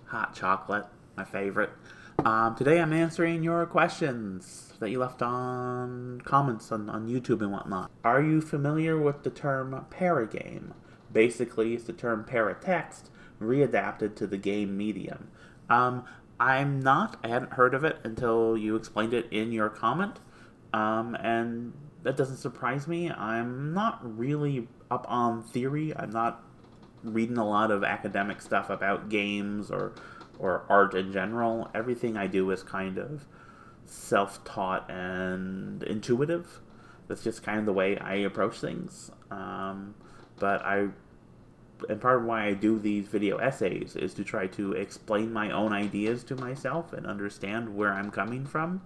Hot chocolate, my favorite. Today I'm answering your questions that you left on comments on YouTube and whatnot. Are you familiar with the term paragame? Basically, it's the term paratext readapted to the game medium. I'm not. I hadn't heard of it until you explained it in your comment. And that doesn't surprise me. I'm not really up on theory. I'm not reading a lot of academic stuff about games or art in general. Everything I do is kind of self-taught and intuitive. That's just kind of the way I approach things. And part of why I do these video essays is to try to explain my own ideas to myself and understand where I'm coming from.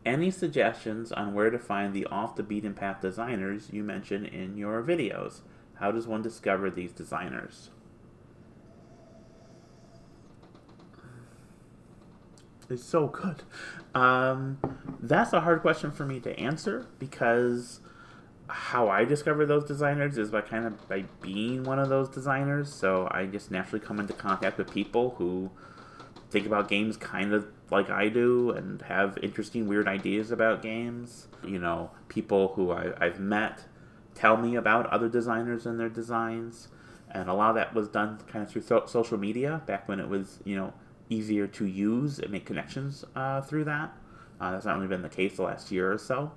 Any suggestions on where to find the off-the-beaten-path designers you mention in your videos? How does one discover these designers? It's so good. That's a hard question for me to answer because how I discover those designers is by being one of those designers. So I just naturally come into contact with people who think about games kind of like I do and have interesting, weird ideas about games. You know, people who I've met tell me about other designers and their designs. And a lot of that was done kind of through social media back when it was, easier to use and make connections through that. That's not really been the case the last year or so.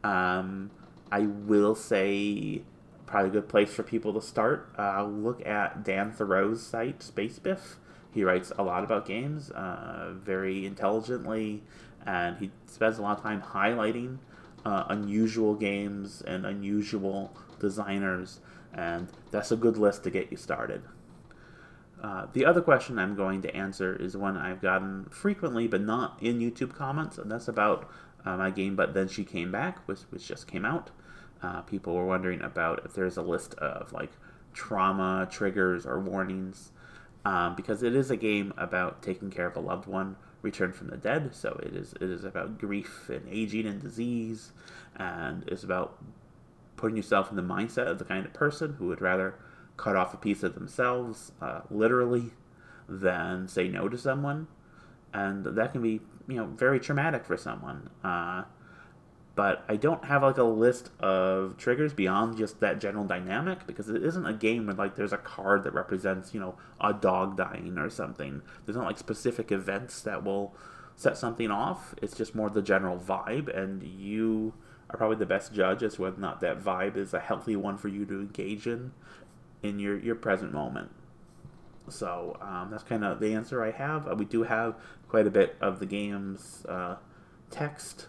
I will say probably a good place for people to start. Look at Dan Thoreau's site, SpaceBiff. He writes a lot about games very intelligently, and he spends a lot of time highlighting unusual games and unusual designers, and that's a good list to get you started. The other question I'm going to answer is one I've gotten frequently, but not in YouTube comments, and that's about my game But Then She Came Back, which just came out. People were wondering about if there's a list of trauma triggers or warnings, because it is a game about taking care of a loved one returned from the dead. So it is about grief and aging and disease, and it's about putting yourself in the mindset of the kind of person who would rather cut off a piece of themselves, literally, than say no to someone. And that can be, very traumatic for someone. But I don't have a list of triggers beyond just that general dynamic, because it isn't a game where there's a card that represents, a dog dying or something. There's not specific events that will set something off. It's just more the general vibe, and you are probably the best judge as to whether or not that vibe is a healthy one for you to engage in your present moment. So that's kind of the answer I have. We do have quite a bit of the game's text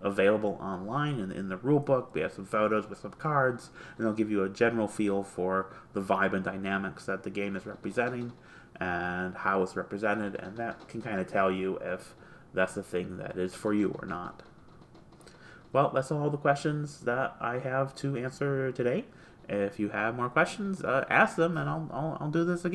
available online in the rule book. We have some photos with some cards, and they'll give you a general feel for the vibe and dynamics that the game is representing and how it's represented, and that can kind of tell you if that's the thing that is for you or not. Well, that's all the questions that I have to answer today. If you have more questions, ask them, and I'll do this again.